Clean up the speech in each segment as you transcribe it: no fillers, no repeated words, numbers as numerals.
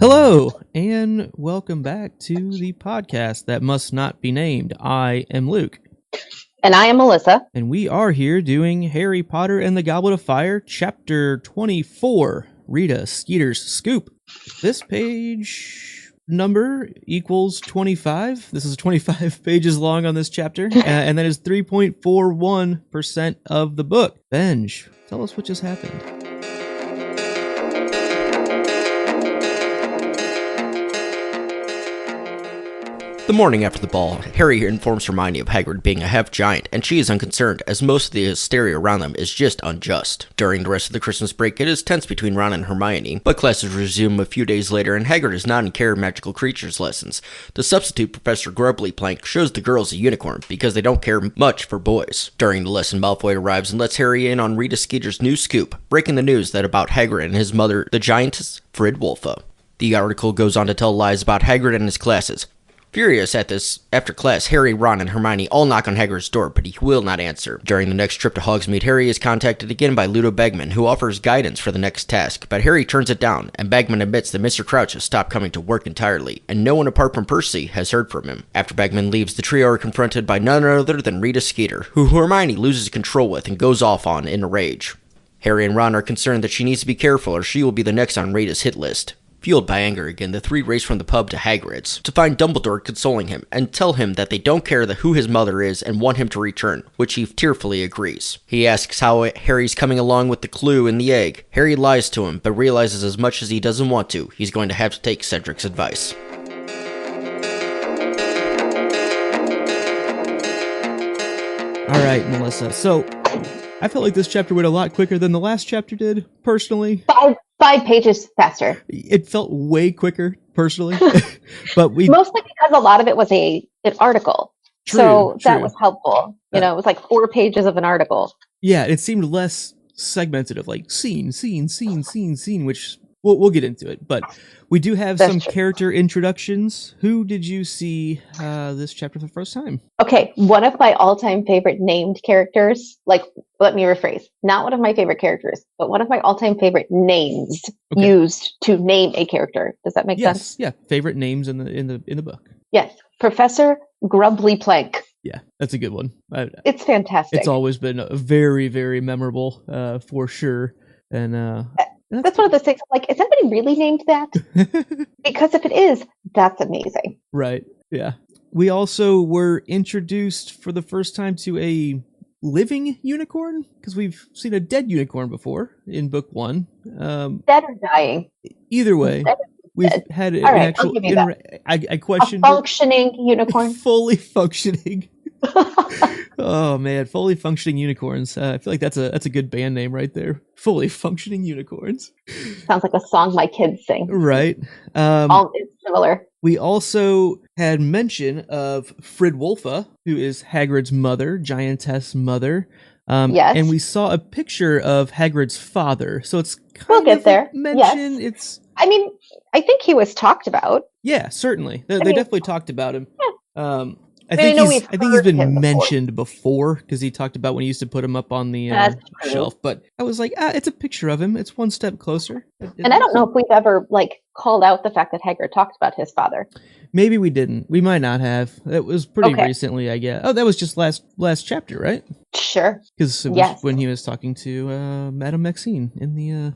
Hello, and welcome back to the podcast that must not be named. I am Luke. And I am Melissa. And we are here doing Harry Potter and the Goblet of Fire, Chapter 24, Rita Skeeter's Scoop. This page number equals 25. This is 25 pages long on this chapter, and that is 3.41% of the book. Benj, tell us what just happened. The morning after the ball, Harry informs Hermione of Hagrid being a half-giant, and she is unconcerned, as most of the hysteria around them is just unjust. During the rest of the Christmas break, it is tense between Ron and Hermione, but classes resume a few days later, and Hagrid is not in care of magical creatures lessons. The substitute Professor Grubbly-Plank shows the girls a unicorn, because they don't care much for boys. During the lesson, Malfoy arrives and lets Harry in on Rita Skeeter's new scoop, breaking the news that about Hagrid and his mother, the giantess Fridwulfa. The article goes on to tell lies about Hagrid and his classes. Furious at this, after class, Harry, Ron, and Hermione all knock on Hagrid's door, but he will not answer. During the next trip to Hogsmeade, Harry is contacted again by Ludo Bagman, who offers guidance for the next task, but Harry turns it down, and Bagman admits that Mr. Crouch has stopped coming to work entirely, and no one apart from Percy has heard from him. After Bagman leaves, the trio are confronted by none other than Rita Skeeter, who Hermione loses control with and goes off on in a rage. Harry and Ron are concerned that she needs to be careful or she will be the next on Rita's hit list. Fueled by anger again, the three race from the pub to Hagrid's to find Dumbledore consoling him and tell him that they don't care who his mother is and want him to return, which he tearfully agrees. He asks how Harry's coming along with the clue in the egg. Harry lies to him, but realizes as much as he doesn't want to, he's going to have to take Cedric's advice. Alright, Melissa, so I felt like this chapter went a lot quicker than the last chapter did, personally. Five pages faster. It felt way quicker, personally. But mostly because a lot of it was an article. True. That was helpful. It was like 4 pages of an article. Yeah, it seemed less segmented of like scene, which we'll get into it. But we do have some character introductions. Who did you see this chapter for the first time? Okay, one of my all-time favorite named characters, let me rephrase, not one of my favorite characters, but one of my all-time favorite names used to name a character. Does that make sense? Yeah, favorite names in the book. Yes, Professor Grubbly-Plank. Yeah, that's a good one. It's fantastic. It's always been very, very memorable, for sure. And that's one of those things, is somebody really named that? Because if it is, that's amazing. Right, yeah. We also were introduced for the first time to a living unicorn, because we've seen a dead unicorn before in book 1. Dead or dying? Either way. We've had an actual... I question... A functioning unicorn? Fully functioning. Oh man, fully functioning unicorns. I feel like that's a good band name right there. Fully functioning unicorns. Sounds like a song my kids sing. Right. It's similar. We also had mention of Fridwulfa, who is Hagrid's mother, giantess mother. Yes. And we saw a picture of Hagrid's father. So it's kind of get mentioned. Yes. I think he was talked about. Yeah, certainly. They definitely talked about him. Yeah. I think he's been mentioned before, because he talked about when he used to put him up on the shelf. But I was like, it's a picture of him. It's one step closer. And I don't know if we've ever called out the fact that Hagrid talked about his father. Maybe we didn't. We might not have. It was pretty recently, I guess. Oh, that was just last chapter, right? Sure. Because it was when he was talking to Madame Maxine in the...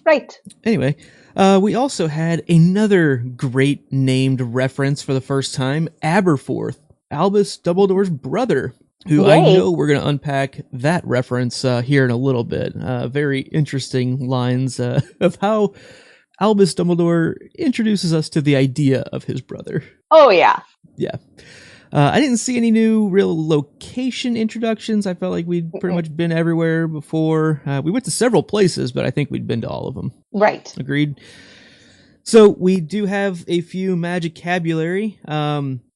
Right. Anyway, we also had another great named reference for the first time, Aberforth, Albus Dumbledore's brother, who I know we're going to unpack that reference here in a little bit. Very interesting lines of how Albus Dumbledore introduces us to the idea of his brother. Oh, yeah. Yeah. I didn't see any new real location introductions. I felt like we'd pretty much been everywhere before. We went to several places, but I think we'd been to all of them. Right. Agreed. So we do have a few magicabulary.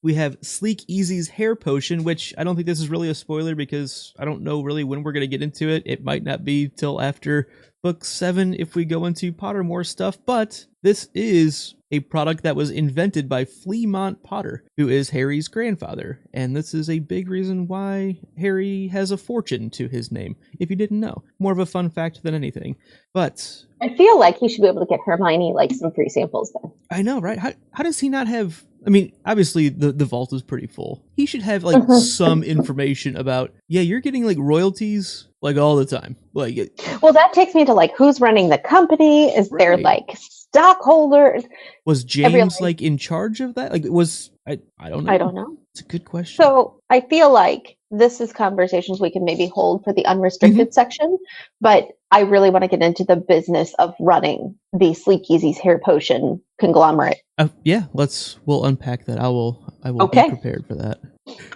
We have Sleek Easy's hair potion, which I don't think this is really a spoiler because I don't know really when we're going to get into it. It might not be till after book 7 if we go into Pottermore stuff, but this is a product that was invented by Fleamont Potter, who is Harry's grandfather, and this is a big reason why Harry has a fortune to his name, if you didn't know. More of a fun fact than anything. But I feel like he should be able to get Hermione like some free samples then. I know, right? How does he not have... I mean, obviously the vault is pretty full. He should have like some information about, yeah, you're getting like royalties like all the time. Like, well, that takes me to like who's running the company? Is there like stockholders? Was James like in charge of that? Like, I don't know. I don't know. It's a good question. So I feel like this is conversations we can maybe hold for the unrestricted section, but I really want to get into the business of running the Sleekeazy's hair potion conglomerate. Yeah, we'll unpack that. I will be prepared for that.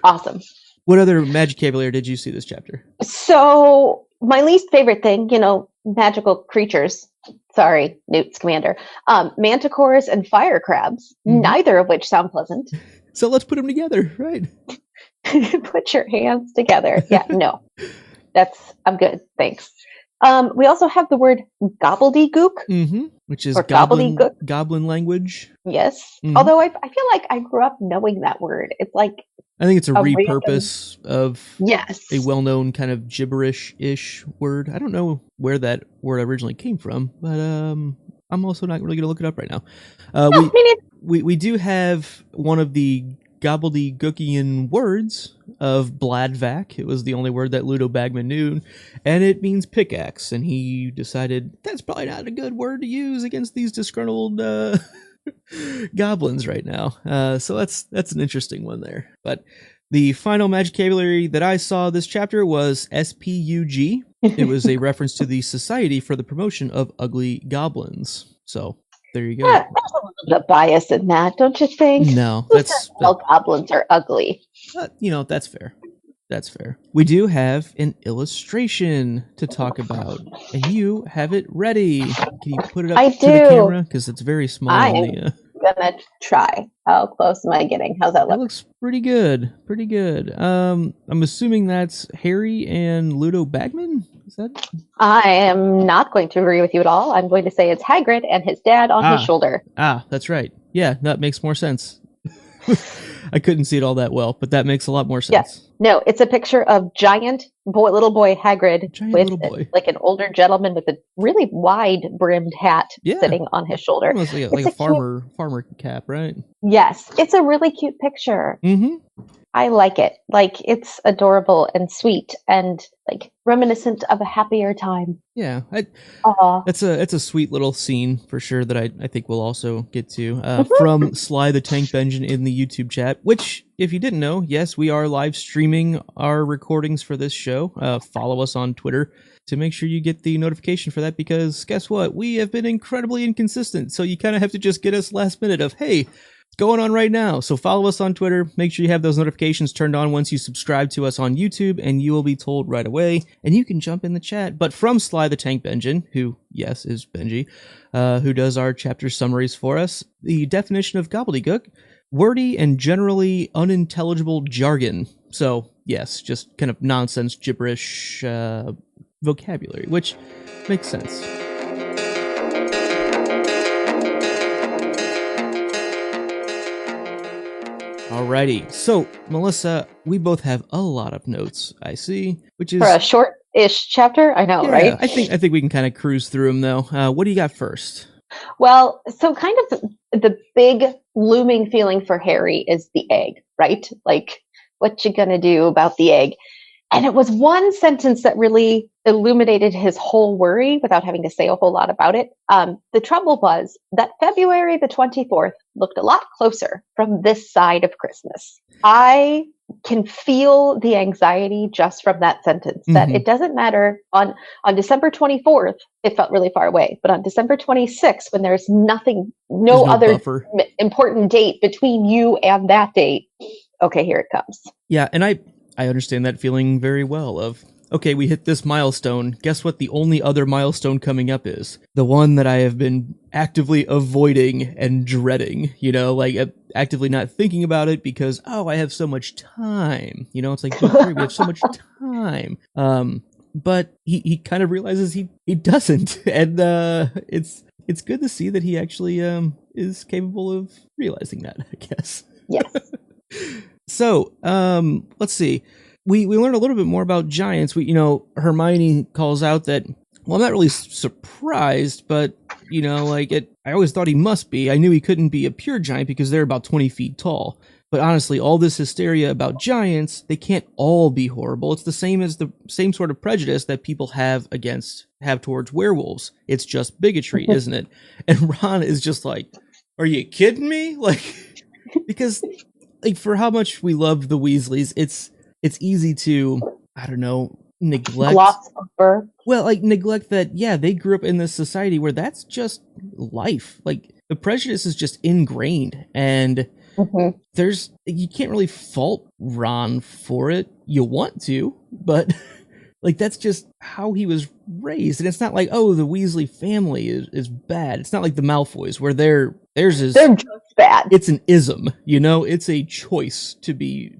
Awesome. What other Magicabulary did you see this chapter? So my least favorite thing, magical creatures. Sorry, Newt Scamander. Manticores and fire crabs, neither of which sound pleasant. So let's put them together, right? Put your hands together. Yeah, no. I'm good. Thanks. We also have the word gobbledygook. Which is goblin language. Yes. Although I feel like I grew up knowing that word. It's like... I think it's a repurpose of a well-known kind of gibberish-ish word. I don't know where that word originally came from, but I'm also not really going to look it up right now. We do have one of the gobbledygookian words of Bladvac. It was the only word that Ludo Bagman knew, and it means pickaxe, and he decided that's probably not a good word to use against these disgruntled goblins right now. So that's an interesting one there. But the final Magicabulary that I saw this chapter was SPUG. It was a reference to the Society for the Promotion of Ugly Goblins. So there you go. Yeah, there's a little bit of bias in that, don't you think? No, all goblins are ugly. That's fair. That's fair. We do have an illustration to talk about, and you have it ready. Can you put it up to the camera? Because it's very small. I'm gonna try. How close am I getting? How's that look? That looks pretty good. Pretty good. I'm assuming that's Harry and Ludo Bagman? Is that? I am not going to agree with you at all. I'm going to say it's Hagrid and his dad on his shoulder. That's right. Yeah, that makes more sense. I couldn't see it all that well, but that makes a lot more sense. Yes. No, it's a picture of little boy Hagrid with like an older gentleman with a really wide brimmed hat sitting on his shoulder. Almost like a farmer cap, right? Yes, it's a really cute picture. I like it. Like, it's adorable and sweet and like reminiscent of a happier time. Yeah, it's a sweet little scene for sure that I think we'll also get to from Sly the Tank Benjamin in the YouTube chat. Which, if you didn't know, yes, we are live streaming our recordings for this show. Follow us on Twitter to make sure you get the notification for that, because guess what? We have been incredibly inconsistent, so you kind of have to just get us last minute of, hey, going on right now. So follow us on Twitter. Make sure you have those notifications turned on once you subscribe to us on YouTube, and you will be told right away, and you can jump in the chat. But from Sly the Tank Benjamin, who, yes, is Benji, who does our chapter summaries for us, the definition of gobbledygook: wordy and generally unintelligible jargon. So, yes, just kind of nonsense, gibberish vocabulary, which makes sense. Alrighty, so Melissa, we both have a lot of notes, I see, which is for a short-ish chapter. I know, right? I think we can kind of cruise through them though. What do you got first? Well, so kind of the big looming feeling for Harry is the egg, right? Like, what you gonna do about the egg? And it was one sentence that really illuminated his whole worry without having to say a whole lot about it. The trouble was that February the 24th looked a lot closer from this side of Christmas. I can feel the anxiety just from that sentence, that it doesn't matter on December 24th, it felt really far away. But on December 26th, when there's no other buffer, important date between you and that date, okay, here it comes. Yeah, and I understand that feeling very well of, okay, we hit this milestone. Guess what the only other milestone coming up is? The one that I have been actively avoiding and dreading, like actively not thinking about it because, I have so much time. It's like, we have so much time. but he kind of realizes he doesn't, and it's good to see that he actually is capable of realizing that, I guess. Yes. So let's see. We learned a little bit more about giants. Hermione calls out that, well, I'm not really surprised, but I always thought he must be. I knew he couldn't be a pure giant because they're about 20 feet tall. But honestly, all this hysteria about giants, they can't all be horrible. It's the same sort of prejudice that people have towards werewolves. It's just bigotry, isn't it? And Ron is just like, are you kidding me? Like, because for how much we love the Weasleys, it's easy to, I don't know, neglect. Gloss over. Well, neglect that, yeah, they grew up in this society where that's just life. Like, the prejudice is just ingrained, and you can't really fault Ron for it. You want to, but that's just how he was raised. And it's not like, oh, the Weasley family is bad. It's not like the Malfoys where they're just bad. It's an ism, it's a choice to be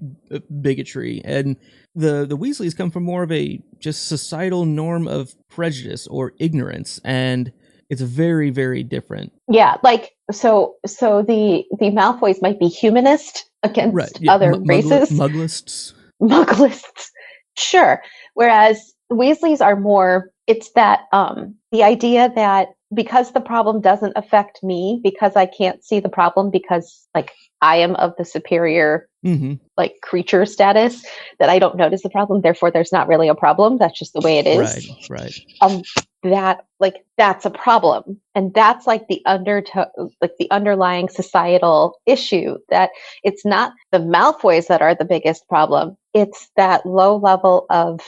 bigotry. And the Weasleys come from more of a just societal norm of prejudice or ignorance, and it's very, very different. Yeah, so the Malfoys might be humanist against other races. Muglists. Sure. Whereas Weasleys are more, it's that the idea that because the problem doesn't affect me, because I can't see the problem, because I am of the superior creature status, that I don't notice the problem, therefore there's not really a problem. That's just the way it is. Right. That's a problem, and that's the underlying societal issue, that it's not the Malfoys that are the biggest problem. It's that low level of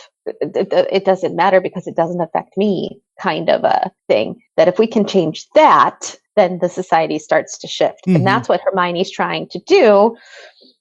it doesn't matter because it doesn't affect me kind of a thing, that if we can change that, then the society starts to shift. And that's what Hermione's trying to do.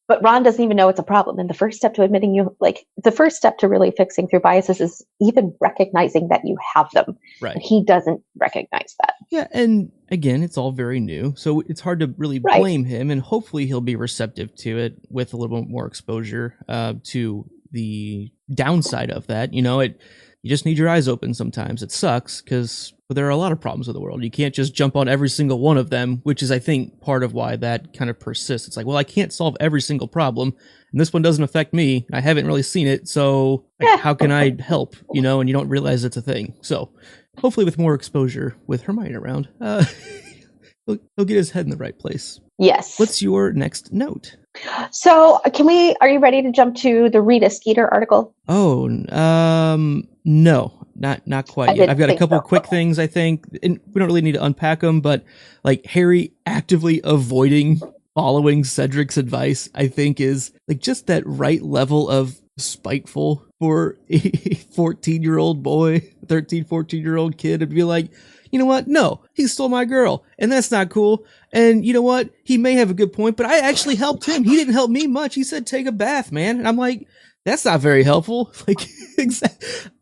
But Ron doesn't even know it's a problem. And the first step to the first step to really fixing through biases is even recognizing that you have them. Right. And he doesn't recognize that. Yeah. And again, it's all very new. So it's hard to really blame him. And hopefully he'll be receptive to it with a little bit more exposure to the downside of that. You just need your eyes open sometimes. It sucks because there are a lot of problems with the world. You can't just jump on every single one of them, which is, I think, part of why that kind of persists. It's like, well, I can't solve every single problem, and this one doesn't affect me. I haven't really seen it, so how can I help? And you don't realize it's a thing. So hopefully with more exposure with Hermione around, he'll get his head in the right place. Yes. What's your next note? So are you ready to jump to the Rita Skeeter article? Oh, no, not quite yet. I've got a couple quick things, I think, and we don't really need to unpack them, but Harry actively avoiding following Cedric's advice, I think, is just that right level of spiteful for a 14-year-old boy, 13, 14-year-old kid, to be like, you know what? No, he stole my girl, and that's not cool. And you know what? He may have a good point, but I actually helped him. He didn't help me much. He said, take a bath, man. And I'm like, that's not very helpful.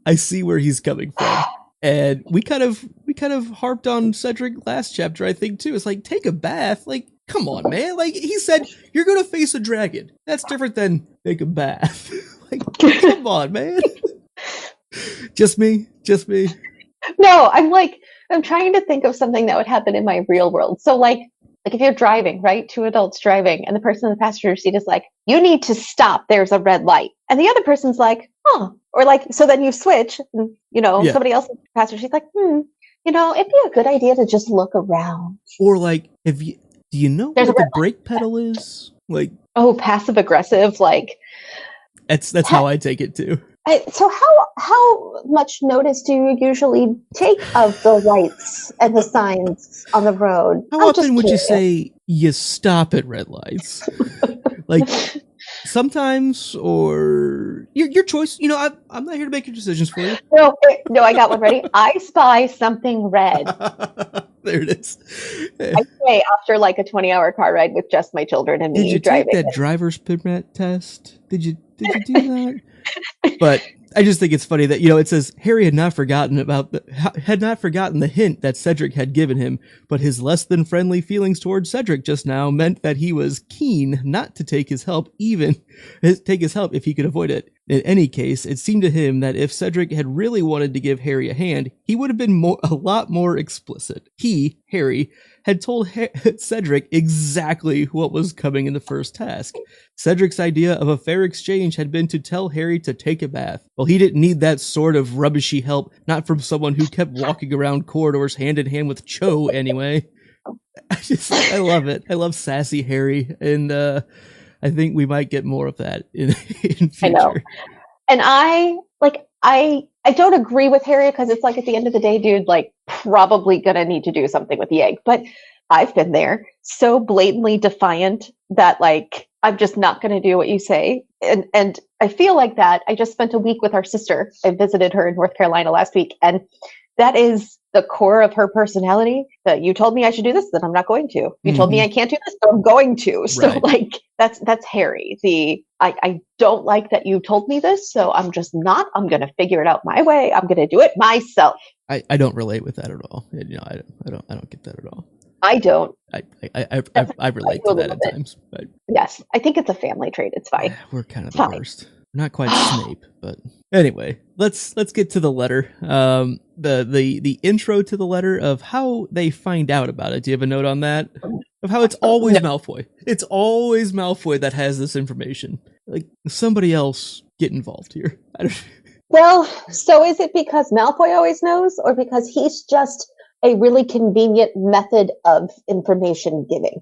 I see where he's coming from. And we kind of harped on Cedric last chapter, I think, too. It's take a bath. Come on, man. He said, you're going to face a dragon. That's different than take a bath. Come on, man. Just me. No, I'm trying to think of something that would happen in my real world. So if you're driving, right? Two adults driving, and the person in the passenger seat is like, you need to stop. There's a red light. And the other person's like, oh, or so then you switch, and, somebody else in the passenger seat's like, it'd be a good idea to just look around. Or do you know what the brake pedal is? Passive aggressive, That's how I take it too. So how much notice do you usually take of the lights and the signs on the road? How often would you say you stop at red lights? Sometimes, or your choice. I'm not here to make your decisions for you. No, I got one ready. I spy something red. There it is. I say after a 20-hour car ride with just my children and me driving. Did you take that driver's permit test? Did you do that? But I just think it's funny that, it says Harry had not forgotten the hint that Cedric had given him, but his less than friendly feelings towards Cedric just now meant that he was keen not to take his help if he could avoid it. In any case, it seemed to him that if Cedric had really wanted to give Harry a hand, he would have been a lot more explicit. He, Harry, had told Cedric exactly what was coming in the first task. Cedric's idea of a fair exchange had been to tell Harry to take a bath. Well, he didn't need that sort of rubbishy help, not from someone who kept walking around corridors hand in hand with Cho anyway. I love it. I love sassy Harry, and I think we might get more of that in future. I know. And I don't agree with Harry, because it's like, at the end of the day, dude, like, probably gonna need to do something with the egg. But I've been there, so blatantly defiant that, like, I'm just not gonna do what you say. And I feel like that. I just spent a week with our sister. I visited her in North Carolina last week, and that is the core of her personality. That you told me I should do this, then I'm not going to. You told me I can't do this, so I'm going to. So Right. like, that's Harry. I don't like that you told me this, so I'm just not. I'm going to figure it out my way. I'm going to do it myself. I don't relate with that at all. You know, I don't get that at all. I don't. I relate to that at times, but Yes, I think it's a family trait. It's fine. we're kind of the Fine. worst. Not quite Snape, but anyway, let's get to the letter. The intro to the letter of how they find out about it. Do you have a note on that? Of how it's always Malfoy. It's always Malfoy that has this information. Like, somebody else get involved here. Well, so is it because Malfoy always knows, or because he's just a really convenient method of information giving?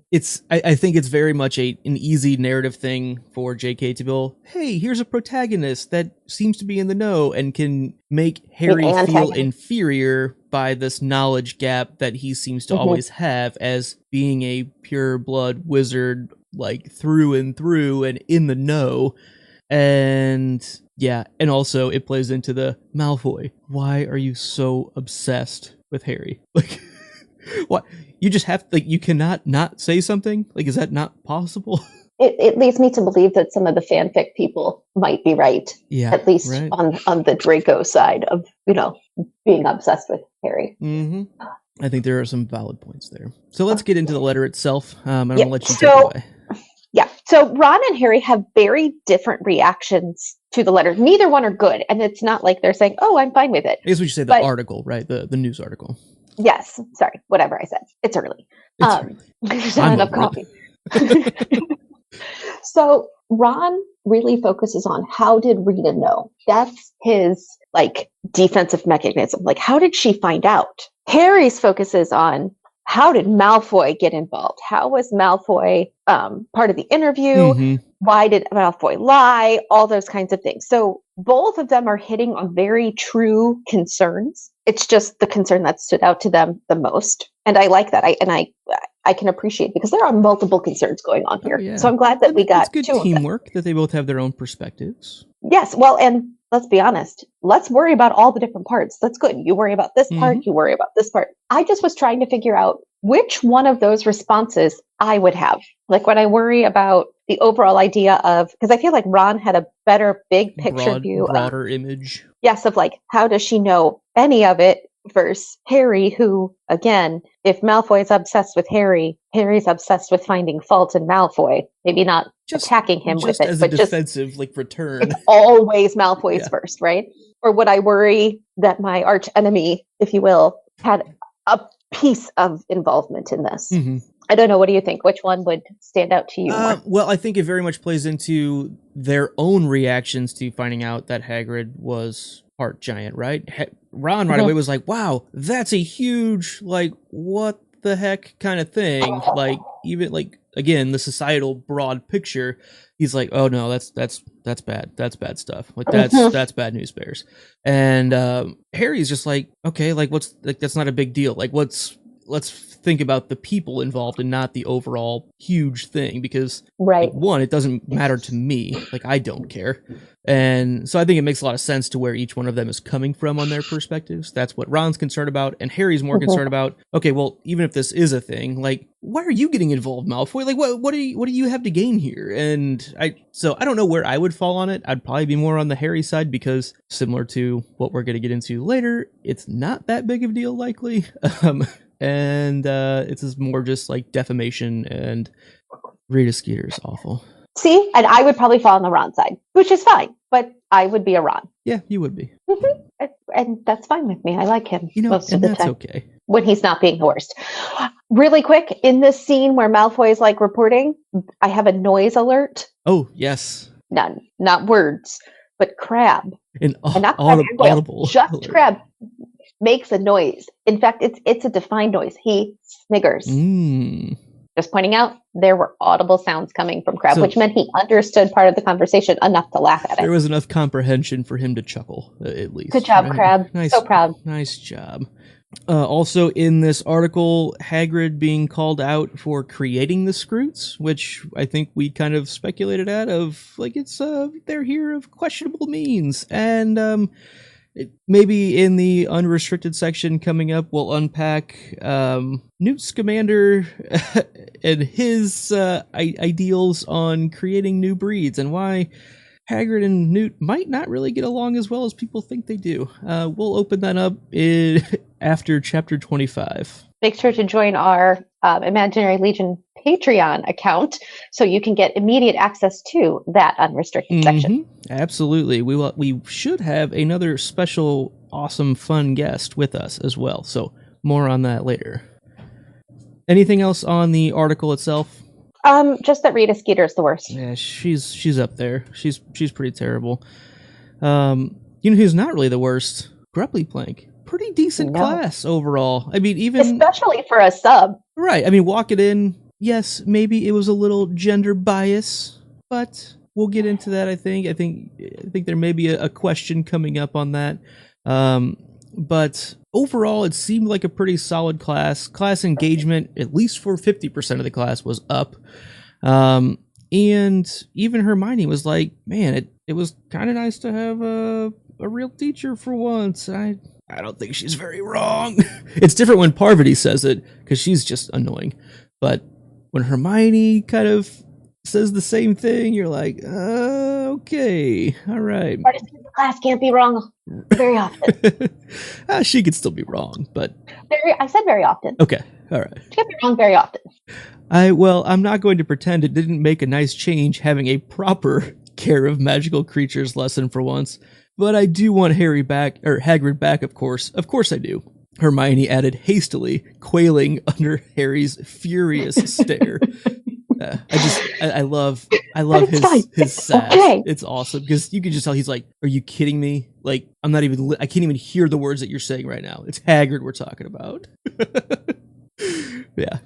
I think it's very much an easy narrative thing for JK to go, hey, here's a protagonist that seems to be in the know and can make Harry feel inferior by this knowledge gap that he seems to always have as being a pure blood wizard, like through and through and in the know. And yeah, and also it plays into the Malfoy. Why are you so obsessed with Harry? Like, what? You just have to, like, you cannot not say something? Like, is that not possible? It leads me to believe that some of the fanfic people might be right. Yeah. At least right. on the Draco side of, being obsessed with Harry. Mm-hmm. I think there are some valid points there. So let's get into the letter itself. And I'll let you take it away. Yeah. So Ron and Harry have very different reactions to the letter. Neither one are good. And it's not like they're saying, oh, I'm fine with it. I guess we should say the article, right? The news article. Yes. Sorry. Whatever I said. It's early. There's not enough coffee. So Ron really focuses on, how did Rita know? That's his, like, defensive mechanism. Like, how did she find out? Harry's focuses on, how did Malfoy get involved? How was Malfoy part of the interview? Mm-hmm. Why did Malfoy lie? All those kinds of things. So both of them are hitting on very true concerns. It's just the concern that stood out to them the most. And I like that. I can appreciate, because there are multiple concerns going on here. Yeah. So I'm glad that we got good teamwork, that they both have their own perspectives. Yes. Well, and let's be honest. Let's worry about all the different parts. That's good. You worry about this part. You worry about this part. I just was trying to figure out which one of those responses I would have. Like, when I worry about the overall idea of, because I feel like Ron had a better big picture view. Broader image. Yes. Of like, how does she know any of it? Versus Harry, who, again, if Malfoy is obsessed with Harry, Harry's obsessed with finding fault in Malfoy. Maybe not just attacking him with it, but defensive, like, return. It's always Malfoy's first, right? Or would I worry that my arch enemy, if you will, had a piece of involvement in this? Mm-hmm. I don't know. What do you think? Which one would stand out to you more? Well, I think it very much plays into their own reactions to finding out that Hagrid was part giant, right? Ron right away was like, wow, that's a huge, like, what the heck kind of thing. Like, even, like, again, the societal broad picture, he's like, oh no, that's bad. That's bad stuff. Like, that's bad news bears. And Harry's just like, okay, like, what's, like, that's not a big deal. Like, let's think about the people involved and not the overall huge thing, because like, one, it doesn't matter to me. Like, I don't care. And so I think it makes a lot of sense to where each one of them is coming from on their perspectives. That's what Ron's concerned about, and Harry's more concerned about, okay, well, even if this is a thing, like, why are you getting involved, Malfoy? Like, what do you have to gain here? And I don't know where I would fall on it. I'd probably be more on the Harry side, because similar to what we're going to get into later, it's not that big of a deal, likely. And it's more just like defamation, and Rita Skeeter's awful. See, and I would probably fall on the Ron side, which is fine. but I would be a Ron. Yeah, you would be. And that's fine with me. I like him most of and the that's time. Okay. When he's not being the worst. Really quick, in this scene where Malfoy is like reporting, I have a noise alert. Oh, yes. None, not words, but Crabbe. And not audible. Just alert. Crabbe makes a noise. In fact, it's a defined noise. He sniggers. Just pointing out, there were audible sounds coming from Crabbe, which meant he understood part of the conversation enough to laugh at it. There was enough comprehension for him to chuckle, at least. Good job, Crabbe. Nice, so proud. Nice job. Also in this article, Hagrid being called out for creating the Skrewts, which I think we kind of speculated at, of like they're here of questionable means, and maybe in the unrestricted section coming up, we'll unpack Newt Scamander and his ideals on creating new breeds and why Hagrid and Newt might not really get along as well as people think they do. We'll open that up after chapter 25. Make sure to join our Imaginary Legion Patreon account so you can get immediate access to that unrestricted section. Absolutely. We should have another special, awesome, fun guest with us as well. So more on that later. Anything else on the article itself? Just that Rita Skeeter is the worst. Yeah, she's up there. She's pretty terrible. You know who's not really the worst? Grubbly Plank. Pretty decent class overall. I mean, even especially for a sub. Right. I mean, walk it in. Yes, maybe it was a little gender bias, but we'll get into that. I think there may be a question coming up on that. But overall, it seemed like a pretty solid class. Class engagement, at least for 50% of the class, was up. And even Hermione was like, man, it was kind of nice to have a real teacher for once. I don't think she's very wrong. It's different when Parvati says it, because she's just annoying. But when Hermione kind of says the same thing, you're like, okay, all right. The class can't be wrong very often. She could still be wrong, but... I said very often. Okay, all right. She can't be wrong very often. I'm not going to pretend it didn't make a nice change having a proper Care of Magical Creatures lesson for once, but I do want Hagrid back, of course. Of course I do. Hermione added hastily, quailing under Harry's furious stare. I love his sass. Okay. It's awesome because you can just tell he's like, "Are you kidding me? Like, I can't even hear the words that you're saying right now. It's Hagrid we're talking about." Yeah.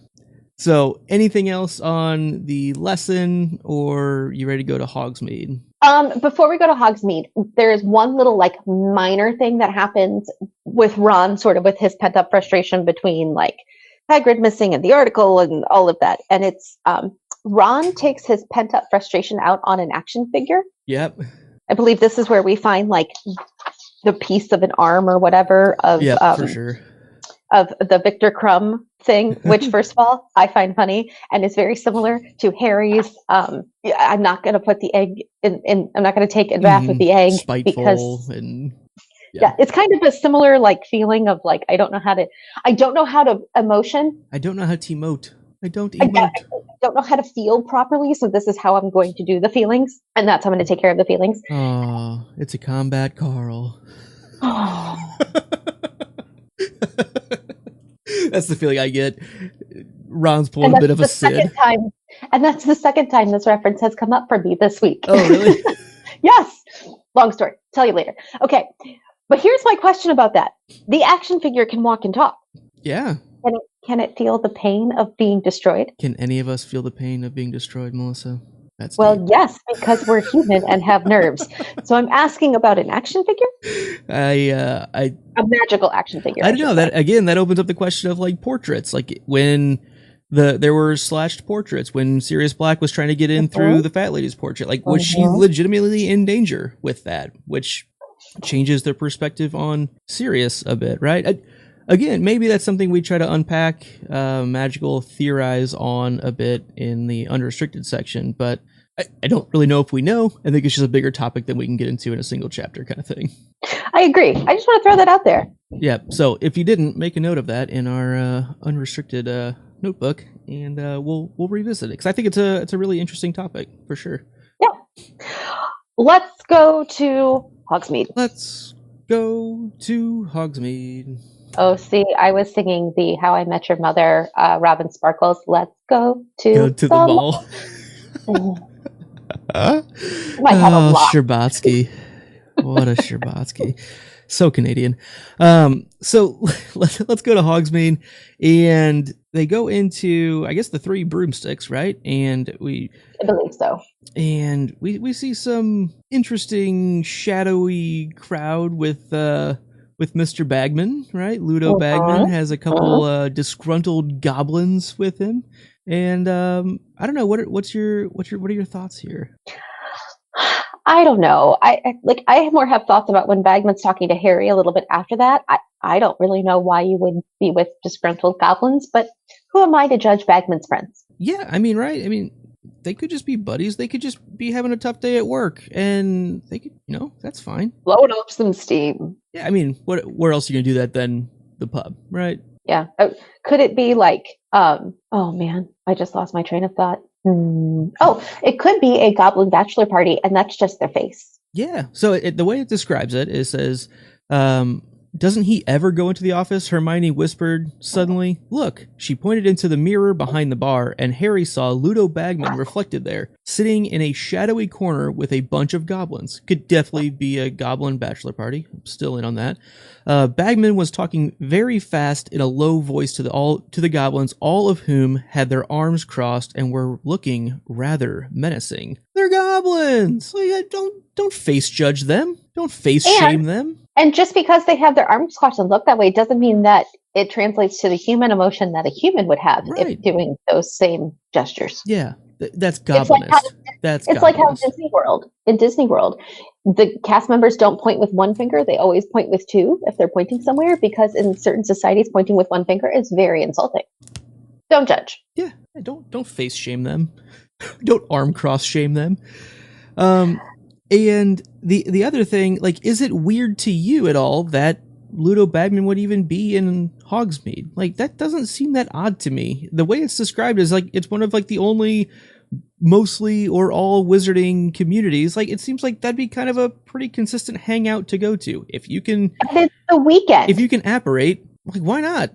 So, anything else on the lesson, or you ready to go to Hogsmeade? Before we go to Hogsmeade, there's one little like minor thing that happens with Ron, sort of with his pent up frustration between like Hagrid missing in the article and all of that. And it's Ron takes his pent up frustration out on an action figure. Yep. I believe this is where we find like the piece of an arm or whatever of for sure. Of the Victor Crumb thing, which first of all I find funny and is very similar to Harry's. I'm not going to put the egg in. I'm not going to take a bath with the egg spiteful because yeah, it's kind of a similar like feeling of like I don't know how to emotion. I don't know how to emote. I don't emote. I don't know how to feel properly, so this is how I'm going to do the feelings, and that's how I'm going to take care of the feelings. Oh, it's a combat Carl. Oh. That's the feeling I get. Ron's pulling a bit of a Sid. And that's the second time this reference has come up for me this week. Oh, really? Yes. Long story. Tell you later. Okay. But here's my question about that. The action figure can walk and talk. Yeah. Can it feel the pain of being destroyed? Can any of us feel the pain of being destroyed, Melissa? That's well, deep. Yes, because we're human and have nerves. So I'm asking about an action figure. A magical action figure. I don't know. That opens up the question of like portraits. Like when there were slashed portraits, when Sirius Black was trying to get in through the Fat Lady's portrait. Like was she legitimately in danger with that? Which changes their perspective on Sirius a bit, right? Again, maybe that's something we try to unpack, magical theorize on a bit in the unrestricted section, but I don't really know if we know. I think it's just a bigger topic than we can get into in a single chapter kind of thing. I agree. I just want to throw that out there. Yeah, so if you didn't, make a note of that in our unrestricted notebook, and we'll revisit it, because I think it's a really interesting topic, for sure. Yeah. Let's go to Hogsmeade. Let's go to Hogsmeade. Oh, see, I was singing the How I Met Your Mother, Robin Sparkles. Let's go to the mall. Might have a lot. Sherbatsky. What a Sherbatsky. So Canadian. So let's go to Hogsmeade, and they go into, I guess, the Three Broomsticks, right? And I believe so. And we see some interesting shadowy crowd with Mr. Bagman, right? Ludo Bagman has a couple disgruntled goblins with him, and I don't know, what are your thoughts here? I don't know. I more have thoughts about when Bagman's talking to Harry a little bit after that. I don't really know why you would be with disgruntled goblins, but who am I to judge Bagman's friends? Yeah, I mean, right? I mean, they could just be buddies. They could just be having a tough day at work, and they could, that's fine. Blowing off some steam. Yeah, I mean, where else are you gonna do that than the pub, right? Yeah. Could it be like, oh man, I just lost my train of thought. Oh, it could be a goblin bachelor party, and that's just their face. Yeah. So the way it describes it says, doesn't he ever go into the office? Hermione whispered suddenly. Look, she pointed into the mirror behind the bar, and Harry saw Ludo Bagman reflected there, sitting in a shadowy corner with a bunch of goblins. Could definitely be a goblin bachelor party. I'm still in on that. Bagman was talking very fast in a low voice to the goblins, all of whom had their arms crossed and were looking rather menacing. They're goblins. Like, don't face judge them. Don't face shame them. And just because they have their arms crossed and look that way doesn't mean that it translates to the human emotion that a human would have if doing those same gestures. Yeah, that's goblinist. It's like how in Disney World, the cast members don't point with one finger. They always point with two if they're pointing somewhere, because in certain societies, pointing with one finger is very insulting. Don't judge. Yeah, don't face shame them. Don't arm cross shame them. And the other thing, like, is it weird to you at all that Ludo Bagman would even be in Hogsmeade? Like, that doesn't seem that odd to me. The way it's described is like it's one of like the only mostly or all wizarding communities. Like, it seems like that'd be kind of a pretty consistent hangout to go to. If you can, it's the weekend. If you can apparate, like, why not?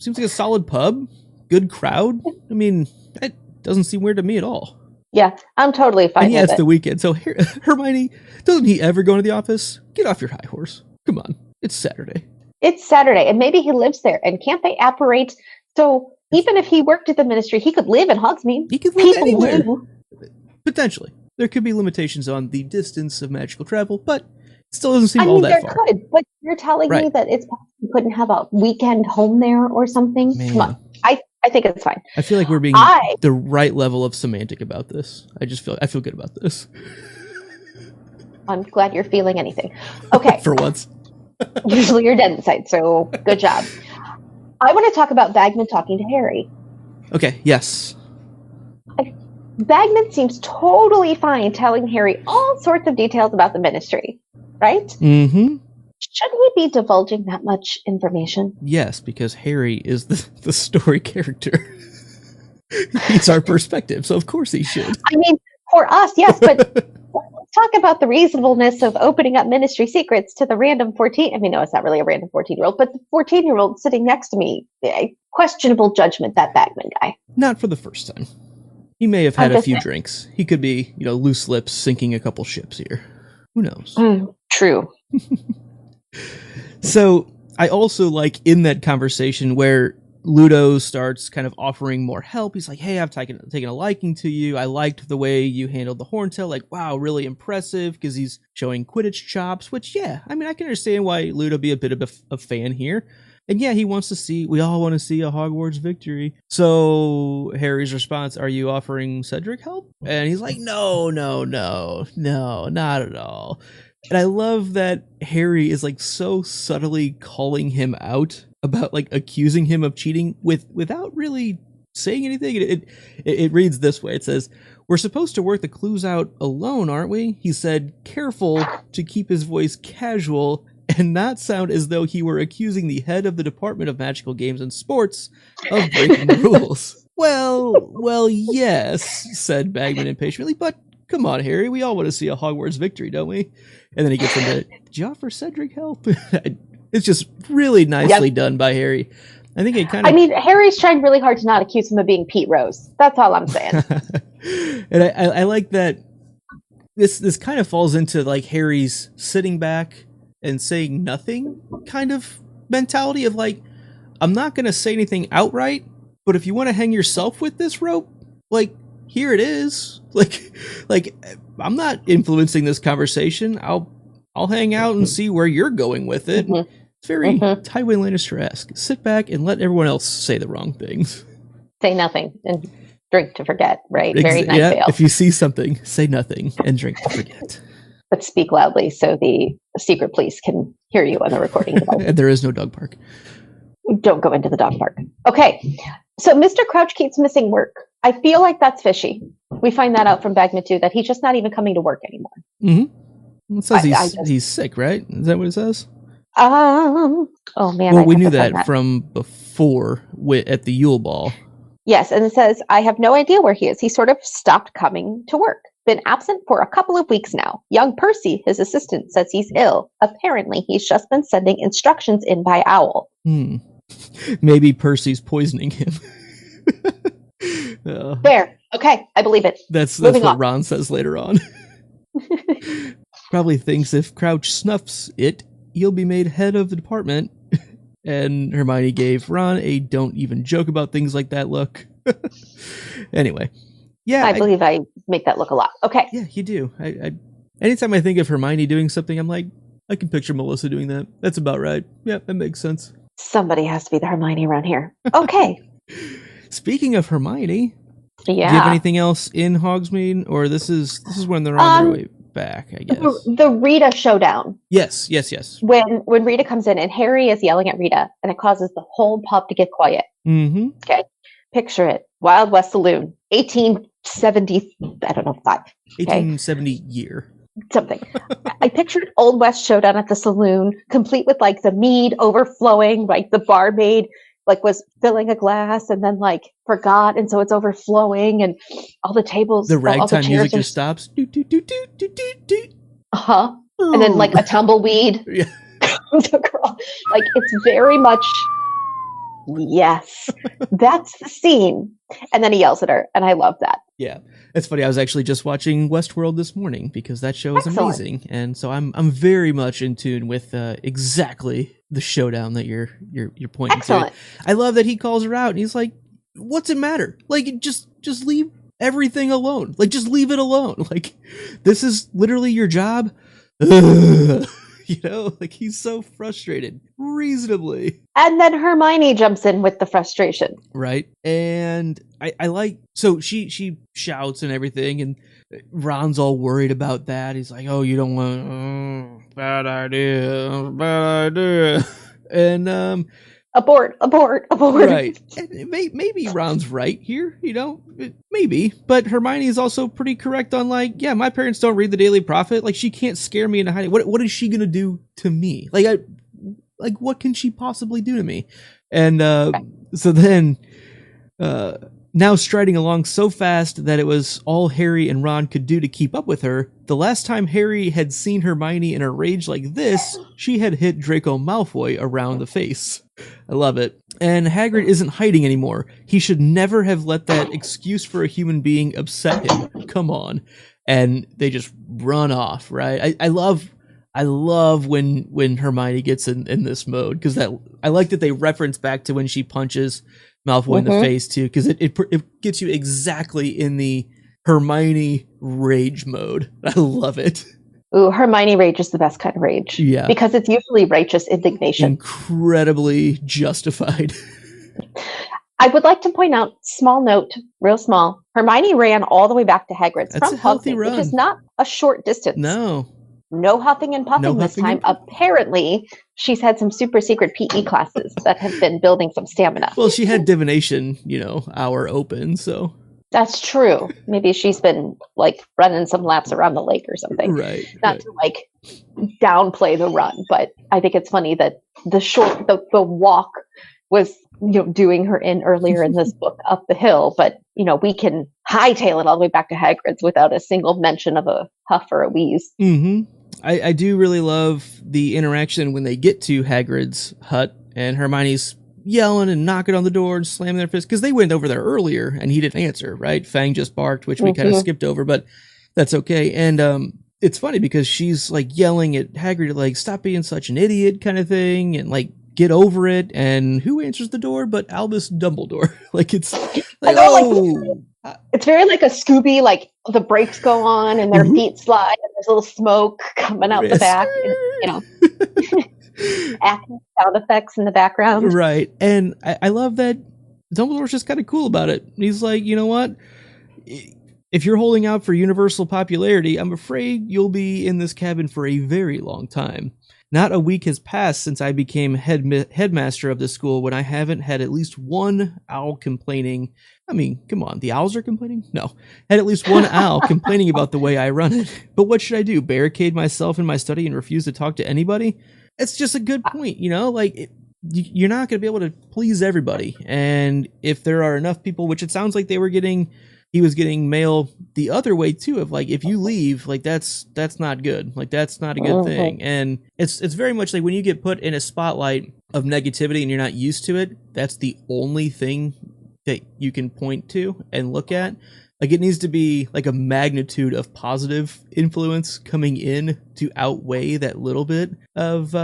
Seems like a solid pub, good crowd. I mean, that doesn't seem weird to me at all. Yeah, I'm totally fine with it. It's the weekend. So Hermione, doesn't he ever go into the office? Get off your high horse. Come on. It's Saturday. It's Saturday, and maybe he lives there. And can't they apparate? So even if he worked at the ministry, he could live in Hogsmeade. He could live anywhere. Potentially. There could be limitations on the distance of magical travel, but it still doesn't seem all that far. There could, but you're telling me that it's possible you couldn't have a weekend home there or something? Man. Come on. I think it's fine. I feel like we're being the right level of semantic about this. I feel good about this. I'm glad you're feeling anything. Okay. For once. Usually you're dead inside, so good job. I want to talk about Bagman talking to Harry. Okay, yes. Bagman seems totally fine telling Harry all sorts of details about the ministry, right? Mm-hmm. Should we be divulging that much information? Yes, because Harry is the story character. He's our perspective, so of course he should. I mean, for us, yes, but let's talk about the reasonableness of opening up ministry secrets to the random 14. I mean, no, it's not really a random 14-year-old, but the 14-year-old sitting next to me. Questionable judgment, that Bagman guy. Not for the first time. He may have had a few drinks. He could be, loose lips sinking a couple ships here. Who knows? True. So I also like in that conversation where Ludo starts kind of offering more help. He's like, hey, I've taken a liking to you. I liked the way you handled the Horntail. Like, wow, really impressive, because he's showing Quidditch chops, which, yeah, I mean, I can understand why Ludo be a bit of a fan here. And yeah, we all want to see a Hogwarts victory. So Harry's response, are you offering Cedric help? And he's like, no, not at all. And I love that Harry is like so subtly calling him out about like accusing him of cheating without really saying anything. It reads this way. It says, we're supposed to work the clues out alone, aren't we? He said, careful to keep his voice casual and not sound as though he were accusing the head of the Department of Magical Games and Sports of breaking the rules. Well, yes, said Bagman impatiently, but Come on, Harry. We all want to see a Hogwarts victory, don't we? And then he gets into, did you offer Cedric help? It's just really nicely done by Harry. I think it kind of... I mean, Harry's trying really hard to not accuse him of being Pete Rose. That's all I'm saying. And I like that this kind of falls into like Harry's sitting back and saying nothing kind of mentality of like, I'm not going to say anything outright, but if you want to hang yourself with this rope, like, here it is. Like I'm not influencing this conversation. I'll hang out and see where you're going with it. Mm-hmm. It's very Tywin Lannister-esque. Sit back and let everyone else say the wrong things. Say nothing and drink to forget, right? Very nice fail. If you see something, say nothing and drink to forget. But speak loudly so the secret police can hear you on the recording device. And there is no dog park. Don't go into the dog park. Okay. So Mr. Crouch keeps missing work. I feel like that's fishy. We find that out from Bagman too, that he's just not even coming to work anymore. Mm-hmm. It says he's sick, right? Is that what it says? Oh man. Well, we knew that from before at the Yule Ball. Yes, and it says, I have no idea where he is. He sort of stopped coming to work. Been absent for a couple of weeks now. Young Percy, his assistant, says he's ill. Apparently, he's just been sending instructions in by Owl. Maybe Percy's poisoning him. There. Okay, I believe it. That's what Ron says later on. Probably thinks if Crouch snuffs it, he'll be made head of the department. And Hermione gave Ron a don't even joke about things like that look. Anyway. Yeah, I believe I make that look a lot. Okay. Yeah, you do. I anytime I think of Hermione doing something, I'm like, I can picture Melissa doing that. That's about right. Yeah, that makes sense. Somebody has to be the Hermione around here. Okay. Speaking of Hermione, do you have anything else in Hogsmeade, or this is when they're on their way back? I guess the Rita showdown. Yes. When Rita comes in and Harry is yelling at Rita, and it causes the whole pub to get quiet. Mm-hmm. Okay, picture it: Wild West Saloon, 1870. I don't know, 1870 year. Something. I pictured Old West showdown at the saloon, complete with like the mead overflowing, like the barmaid like was filling a glass and then like forgot, and so it's overflowing, and all the tables, the ragtime music just stops. And then like a tumbleweed comes across. Like it's very much yes, that's the scene. And then he yells at her, and I love that. Yeah, it's funny. I was actually just watching Westworld this morning because that show is amazing, and so I'm very much in tune with exactly the showdown that you're pointing to. I love that he calls her out, and he's like, "What's it matter? Like, just leave everything alone. Like, just leave it alone. Like, this is literally your job." You know, like he's so frustrated, reasonably. And then Hermione jumps in with the frustration. Right. And I like, so she shouts and everything, and Ron's all worried about that. He's like, oh, you don't want, bad idea. And, abort. Right. And maybe Ron's right here, you know, maybe. But Hermione is also pretty correct on like, yeah, my parents don't read the Daily Prophet. Like, she can't scare me into hiding. What is she going to do to me? Like, what can she possibly do to me? And so then now striding along so fast that it was all Harry and Ron could do to keep up with her, the last time Harry had seen Hermione in a rage like this, she had hit Draco Malfoy around the face. I love it. And Hagrid isn't hiding anymore. He should never have let that excuse for a human being upset him. Come on. And they just run off, right? I love when Hermione gets in this mode, because I like that they reference back to when she punches Malfoy in the face too, because it gets you exactly in the Hermione rage mode. I love it. Ooh, Hermione rage is the best kind of rage. Yeah. Because it's usually righteous indignation. Incredibly justified. I would like to point out, small note, real small, Hermione ran all the way back to Hagrid's from Hogsmeade, which is not a short distance. No huffing and puffing this time. Apparently, she's had some super secret PE classes that have been building some stamina. Well, she had divination, hour open, so... That's true. Maybe she's been like running some laps around the lake or something. Right. Not to like downplay the run, but I think it's funny that the walk was doing her in earlier in this book up the hill, but we can hightail it all the way back to Hagrid's without a single mention of a huff or a wheeze. Mm-hmm. I do really love the interaction when they get to Hagrid's hut and Hermione's yelling and knocking on the door and slamming their fists, because they went over there earlier and he didn't answer, right? Fang just barked, which we kind of skipped over, but that's okay. And it's funny because she's like yelling at Hagrid, like, stop being such an idiot kind of thing, and like, get over it. And who answers the door but Albus Dumbledore? Like, it's like, it's very like a Scooby, like the brakes go on and their feet slide and there's a little smoke coming out the back, and, acting sound effects in the background. Right. And I love that Dumbledore's just kind of cool about it. He's like, you know what? If you're holding out for universal popularity, I'm afraid you'll be in this cabin for a very long time. Not a week has passed since I became headmaster of this school when I haven't had at least one owl complaining. I mean, come on, the owls are complaining? No. Had at least one owl complaining about the way I run it. But what should I do? Barricade myself in my study and refuse to talk to anybody? It's just a good point, like, you're not going to be able to please everybody. And if there are enough people, which it sounds like he was getting mail the other way too, of like, if you leave, like, that's not good. Like, that's not a good thing. And it's very much like when you get put in a spotlight of negativity and you're not used to it, that's the only thing that you can point to and look at. Like, it needs to be like a magnitude of positive influence coming in to outweigh that little bit of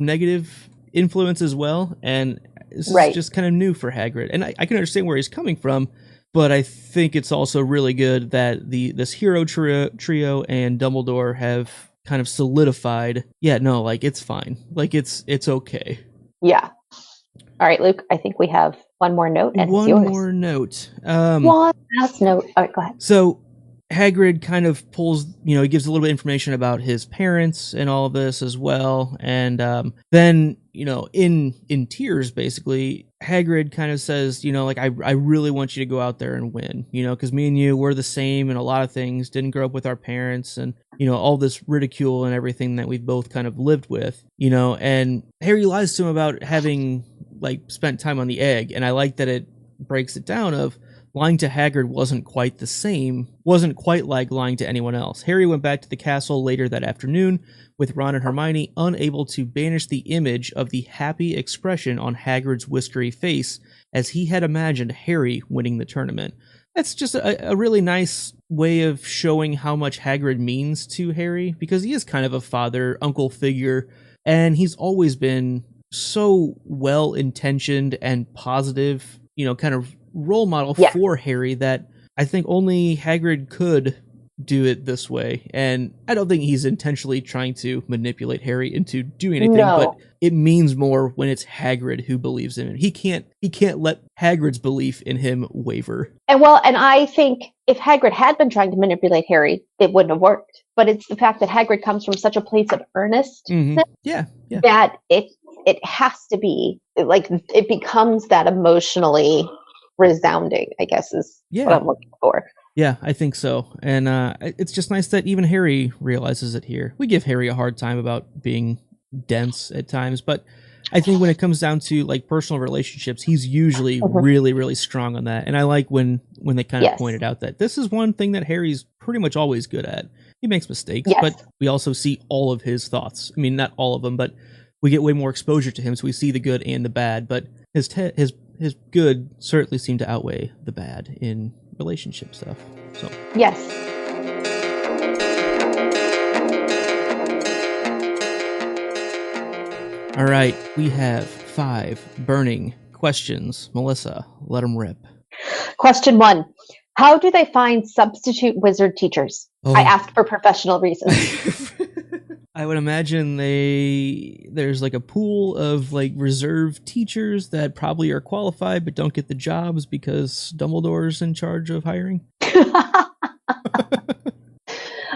negative influence as well. And this is just kind of new for Hagrid. And I can understand where he's coming from, but I think it's also really good that this hero trio and Dumbledore have kind of solidified. Yeah, no, like, it's fine. Like, it's okay. Yeah. All right, Luke, I think we have one more note, and one it's yours. more note. One last note. All right, go ahead. So Hagrid kind of pulls, he gives a little bit of information about his parents and all of this as well. And then, in tears, basically, Hagrid kind of says, like, I really want you to go out there and win, because me and you, we're the same in a lot of things, didn't grow up with our parents, and, all this ridicule and everything that we've both kind of lived with, and Harry lies to him about having, like, spent time on the egg. And I like that it breaks it down of, lying to Hagrid wasn't quite the same, wasn't quite like lying to anyone else. Harry went back to the castle later that afternoon, with Ron and Hermione unable to banish the image of the happy expression on Hagrid's whiskery face as he had imagined Harry winning the tournament. That's just a really nice way of showing how much Hagrid means to Harry, because he is kind of a father-uncle figure, and he's always been so well-intentioned and positive, kind of role model for Harry, that I think only Hagrid could do it this way. And I don't think he's intentionally trying to manipulate Harry into doing anything, but it means more when it's Hagrid who believes in him. He can't let Hagrid's belief in him waver. And I think if Hagrid had been trying to manipulate Harry, it wouldn't have worked. But it's the fact that Hagrid comes from such a place of earnestness that it has to be like, it becomes that emotionally resounding, I guess, is what I'm looking for. Yeah, I think so. And it's just nice that even Harry realizes it here. We give Harry a hard time about being dense at times, but I think when it comes down to, like, personal relationships, he's usually really, really strong on that. And I like when they kind of pointed out that this is one thing that Harry's pretty much always good at. He makes mistakes, but we also see all of his thoughts. I mean, not all of them, but we get way more exposure to him, so we see the good and the bad. But his good certainly seem to outweigh the bad in relationship stuff. So yes. All right, we have 5 burning questions. Melissa, let them rip. Question 1. How do they find substitute wizard teachers? I asked for professional reasons. I would imagine there's like a pool of, like, reserve teachers that probably are qualified but don't get the jobs because Dumbledore's in charge of hiring.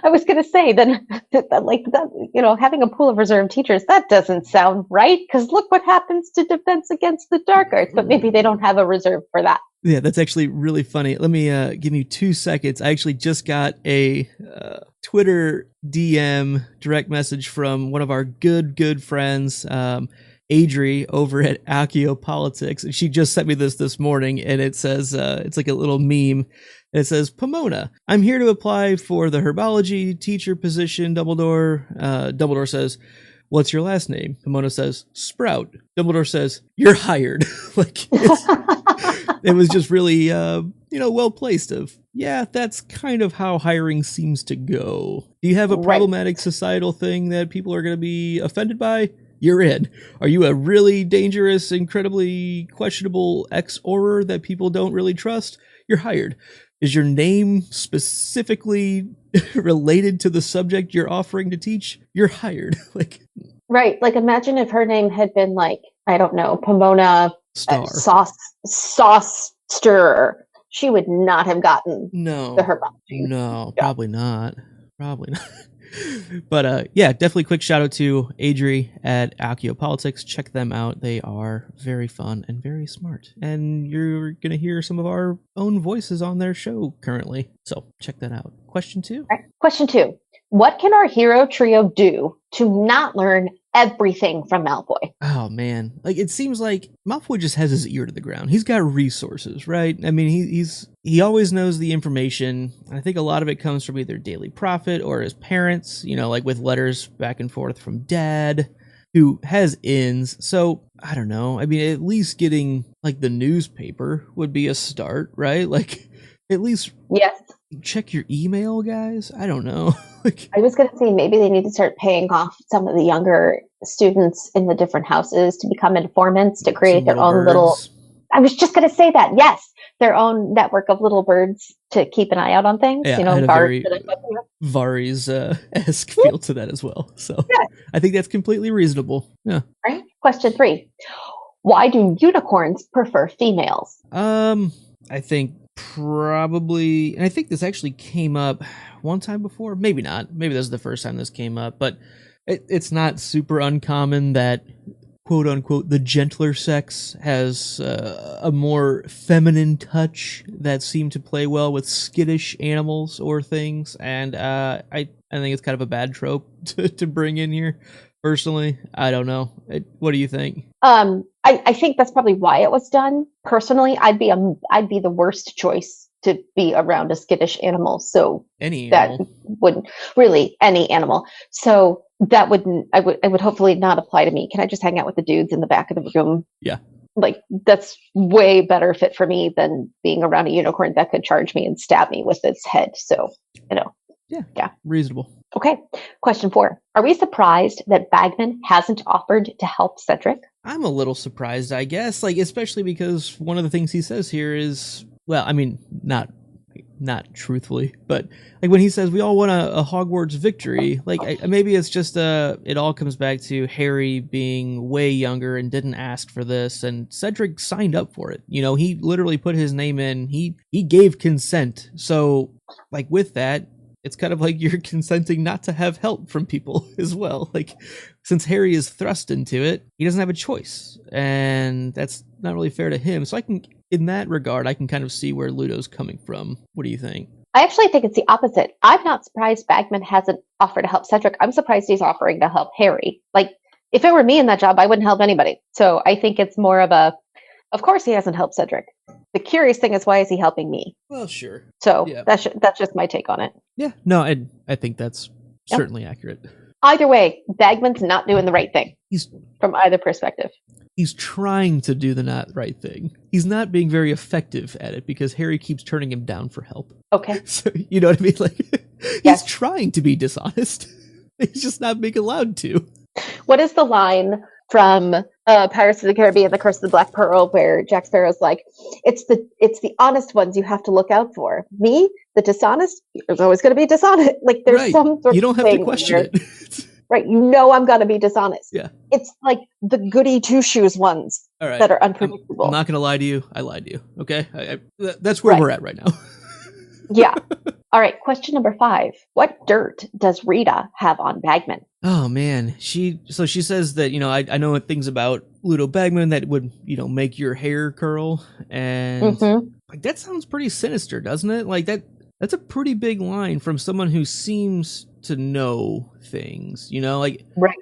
I was going to say then, like, that, having a pool of reserve teachers, that doesn't sound right, because look what happens to Defense Against the Dark Arts, but maybe they don't have a reserve for that. Yeah, that's actually really funny. Let me give you 2 seconds. I actually just got a Twitter DM direct message from one of our good friends. Adri over at Accio Politics, and she just sent me this morning, and it says it's like a little meme. And it says, Pomona, I'm here to apply for the herbology teacher position. Dumbledore says, what's your last name? Pomona says, Sprout. Dumbledore says, you're hired. Like, it was just really, well placed of, yeah, that's kind of how hiring seems to go. Do you have a problematic societal thing that people are going to be offended by? You're in. Are you a really dangerous, incredibly questionable ex-Auror that people don't really trust? You're hired. Is your name specifically related to the subject you're offering to teach? You're hired. Like, right. Like, imagine if her name had been like, I don't know, Pomona Sauce Stirrer. She would not have gotten the herbology. No, probably not. Probably not. But yeah, definitely quick shout out to Adri at Accio Politics. Check them out. They are very fun and very smart. And you're going to hear some of our own voices on their show currently. So check that out. Question 2. Right. Question 2. What can our hero trio do to not learn everything from Malfoy? Oh, man. Like, it seems like Malfoy just has his ear to the ground. He's got resources, right? I mean, he always knows the information. I think a lot of it comes from either Daily Prophet or his parents, like with letters back and forth from Dad, who has ins. So, I don't know. I mean, at least getting, like, the newspaper would be a start, right? Like, at least... Yes. Check your email, guys. I don't know. I was going to say maybe they need to start paying off some of the younger students in the different houses to become informants to create their own little. I was just going to say that. Yes, their own network of little birds to keep an eye out on things. Yeah, had a very Varys-esque feel to that as well. So yeah. I think that's completely reasonable. Yeah. Right. Question 3: why do unicorns prefer females? I think probably, and I think this actually came up one time before, maybe not, maybe this is the first time this came up, but it's not super uncommon that quote unquote the gentler sex has a more feminine touch that seem to play well with skittish animals or things, and I think it's kind of a bad trope to bring in here. Personally, I don't know. What do you think? I think that's probably why it was done. Personally, I'd be the worst choice to be around a skittish animal. So that wouldn't really any animal. So that wouldn't. I would hopefully not apply to me. Can I just hang out with the dudes in the back of the room? Yeah. Like, that's way better fit for me than being around a unicorn that could charge me and stab me with its head. So, Yeah. Reasonable. Okay. Question 4. Are we surprised that Bagman hasn't offered to help Cedric? I'm a little surprised, I guess, like, especially because one of the things he says here is, well, I mean, not truthfully, but like when he says we all want a Hogwarts victory, like maybe it's just it all comes back to Harry being way younger and didn't ask for this, and Cedric signed up for it. He literally put his name in. He gave consent. So like with that, it's kind of like you're consenting not to have help from people as well. Like, since Harry is thrust into it, he doesn't have a choice, and that's not really fair to him. So in that regard, I can kind of see where Ludo's coming from. What do you think? I actually think it's the opposite. I'm not surprised Bagman hasn't offered to help Cedric. I'm surprised he's offering to help Harry. Like, if it were me in that job, I wouldn't help anybody. So I think it's more of course he hasn't helped Cedric. The curious thing is, why is he helping me? Well, sure. So yeah. That's just my take on it. Yeah, no, I think that's certainly accurate. Either way, Bagman's not doing the right thing. From either perspective. He's trying to do the not right thing. He's not being very effective at it because Harry keeps turning him down for help. Okay. So, you know what I mean? Like, he's trying to be dishonest. He's just not being allowed to. What is the line from Pirates of the Caribbean, The Curse of the Black Pearl, where Jack Sparrow's like, it's the honest ones you have to look out for. Me, the dishonest, there's always going to be dishonest. Like, there's some sort you don't of have to question it. Right, I'm going to be dishonest. Yeah. It's like the goody two-shoes ones that are unpredictable. I'm not going to lie to you. I lied to you, okay? That's where we're at right now. Yeah. All right, question number 5. What dirt does Rita have on Bagman? Oh, man. She says that, I know things about Ludo Bagman that would, make your hair curl. And like, that sounds pretty sinister, doesn't it? Like, that's a pretty big line from someone who seems to know things, you know, like Right.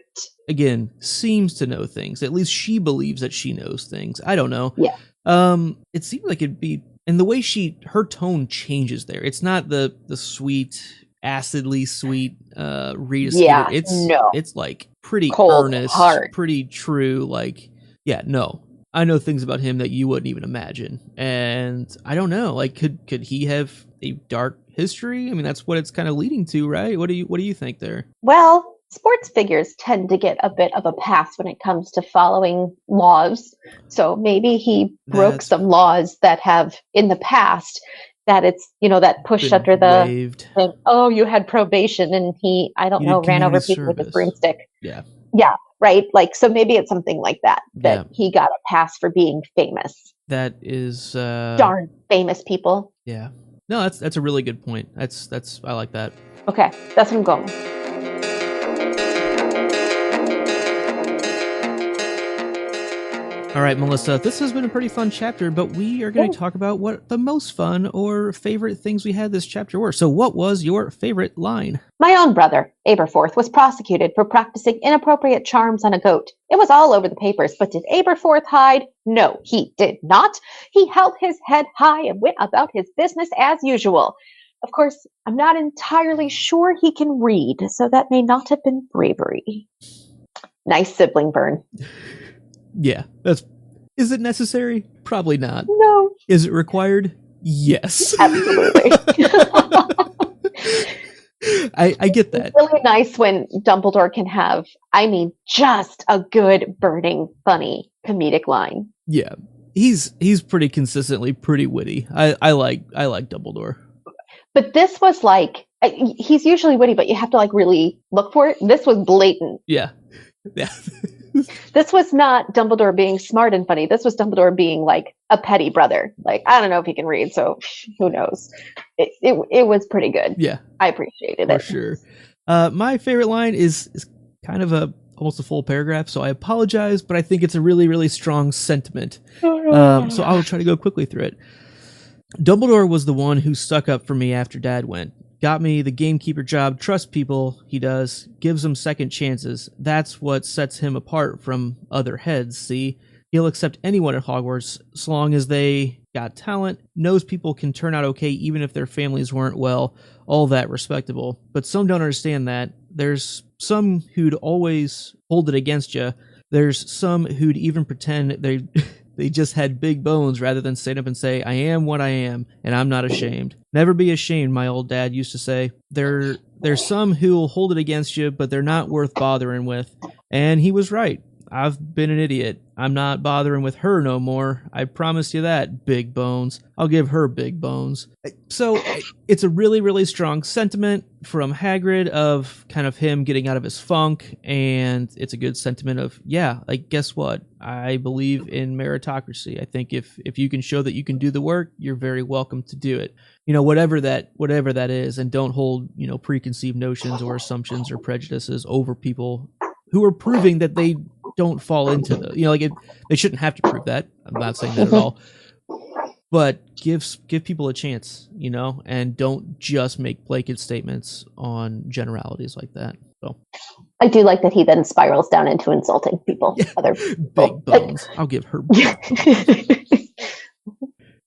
again, seems to know things. At least she believes that she knows things. I don't know. Yeah. It seemed like it'd be, and the way her tone changes there. It's not the sweet, acidly sweet Rita Yeah, Skeeter. no. It's like pretty Cold, earnest, hard. pretty true. Like, yeah, no, I know things about him that you wouldn't even imagine. And I don't know, like, could he have a dark history? I mean, that's what it's kind of leading to, right? What do you think there? Well, sports figures tend to get a bit of a pass when it comes to following laws. So maybe he broke some laws that have in the past that it's, that push under the waived. Oh, you had probation, and he, I don't know, ran over people with his broomstick. Yeah. Yeah. Right. Like, so maybe it's something like that he got a pass for being famous. That is darn famous people. Yeah. No, that's a really good point. That's I like that. Okay, that's what I'm going with. All right, Melissa, this has been a pretty fun chapter, but we are going to talk about what the most fun or favorite things we had this chapter were. So what was your favorite line? My own brother, Aberforth, was prosecuted for practicing inappropriate charms on a goat. It was all over the papers, but did Aberforth hide? No, he did not. He held his head high and went about his business as usual. Of course, I'm not entirely sure he can read, so that may not have been bravery. Nice sibling burn. Yeah, is it necessary? Probably not. No. Is it required? Yes. Absolutely. I get that. It's really nice when Dumbledore can have, just a good, burning, funny, comedic line. Yeah. He's pretty consistently pretty witty. I like Dumbledore. But this was like, he's usually witty, but you have to really look for it. This was blatant. Yeah. Yeah. This was not Dumbledore being smart and funny. This was Dumbledore being like a petty brother. Like, I don't know if he can read, so who knows? It was pretty good. Yeah. I appreciated it. For sure. My favorite line is kind of almost a full paragraph, so I apologize, but I think it's a really, really strong sentiment. So I'll try to go quickly through it. Dumbledore was the one who stuck up for me after Dad went. Got me the gamekeeper job, trusts people, he does, gives them second chances. That's what sets him apart from other heads, see? He'll accept anyone at Hogwarts, so long as they got talent, knows people can turn out okay even if their families weren't, well, all that respectable. But some don't understand that. There's some who'd always hold it against you. There's some who'd even pretend they just had big bones rather than stand up and say, I am what I am, and I'm not ashamed. Never be ashamed, my old dad used to say. There's some who'll hold it against you, but they're not worth bothering with. And he was right. I've been an idiot. I'm not bothering with her no more. I promise you that, big bones. I'll give her big bones. So it's a really, really strong sentiment from Hagrid of kind of him getting out of his funk, and it's a good sentiment of, yeah, like, guess what? I believe in meritocracy. I think if you can show that you can do the work, you're very welcome to do it. Whatever that is, and don't hold, preconceived notions or assumptions or prejudices over people who are proving that they don't fall into they shouldn't have to prove that. I'm not saying that at all. But give people a chance, and don't just make blanket statements on generalities like that. So I do like that he then spirals down into insulting people. Yeah. Other big bones. I'll give her big bones.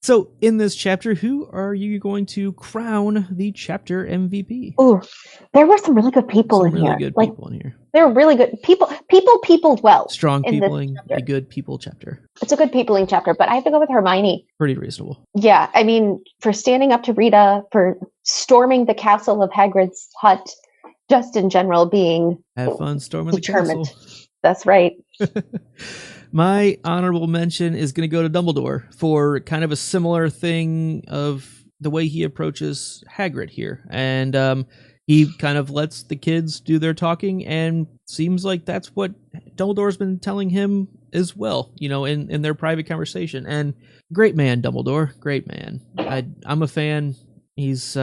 So in this chapter, who are you going to crown the chapter MVP? Ooh, there were some really good people in here. Good people in here. They were really good people. Peopled well. Strong peopling, a good people chapter. It's a good peopling chapter, but I have to go with Hermione. Pretty reasonable. Yeah, for standing up to Rita, for storming the castle of Hagrid's hut, just in general being have fun storming determined. The castle. That's right. My honorable mention is going to go to Dumbledore for kind of a similar thing of the way he approaches Hagrid here. And he kind of lets the kids do their talking, and seems like that's what Dumbledore's been telling him as well, in their private conversation. And great man, Dumbledore. Great man. I'm a fan. He's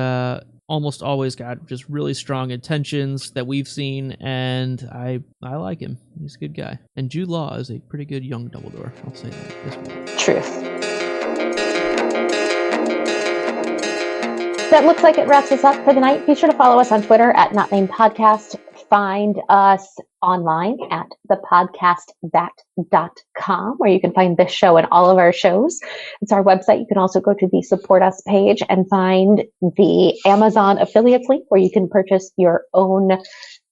almost always got just really strong intentions that we've seen, and I like him. He's a good guy. And Jude Law is a pretty good young Dumbledore. I'll say that as well. Truth. That looks like it wraps us up for the night. Be sure to follow us on Twitter at Not Named Podcast. Find us online at thepodcastthat.com, where you can find this show and all of our shows. It's our website. You can also go to the Support Us page and find the Amazon affiliates link, where you can purchase your own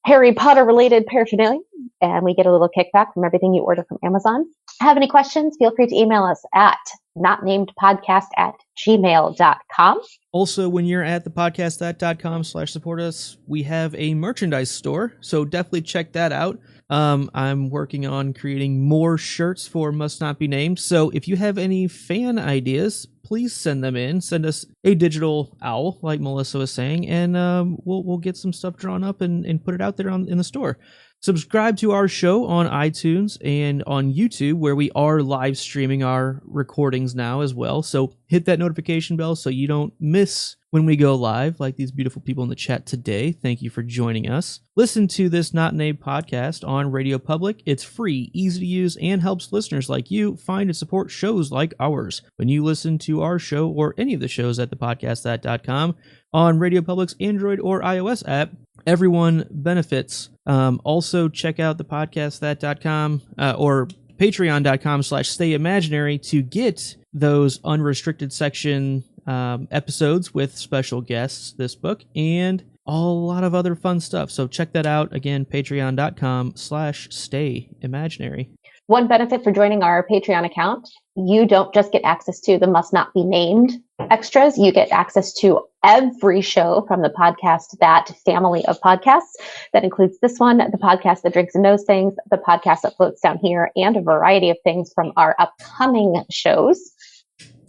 Harry Potter related paraphernalia, and we get a little kickback from everything you order from Amazon. Have any questions? Feel free to email us at notnamedpodcast@gmail.com. Also, when you're at thepodcastthat.com/support us, we have a merchandise store, so definitely check that out. I'm working on creating more shirts for Must Not Be Named, so if you have any fan ideas, please send them in. Send us a digital owl, like Melissa was saying, and we'll get some stuff drawn up and put it out there in the store. Subscribe to our show on iTunes and on YouTube, where we are live streaming our recordings now as well. So hit that notification bell so you don't miss when we go live, like these beautiful people in the chat today. Thank you for joining us. Listen to this Not Named podcast on Radio Public. It's free, easy to use, and helps listeners like you find and support shows like ours. When you listen to our show or any of the shows at thepodcastthat.com on Radio Public's Android or iOS app, everyone benefits. Also, check out thepodcastthat.com or patreon.com/stayimaginary to get those unrestricted section episodes with special guests this book and a lot of other fun stuff. So check that out. Again, patreon.com/stayimaginary. One benefit for joining our Patreon account, you don't just get access to the Must Not Be Named extras. You get access to every show from the Podcast That family of podcasts. That includes this one, the podcast that drinks and knows things, the podcast that floats down here, and a variety of things from our upcoming shows.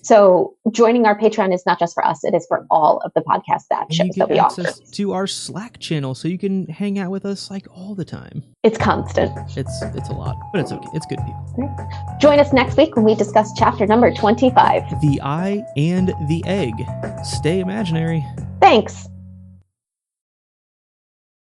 So joining our Patreon is not just for us, it is for all of the Podcast That shows that we offer. To our Slack channel, so you can hang out with us like all the time. It's constant. It's a lot, but it's okay. It's good people. Join us next week when we discuss chapter number 25. The Eye and the Egg. Stay imaginary. Thanks.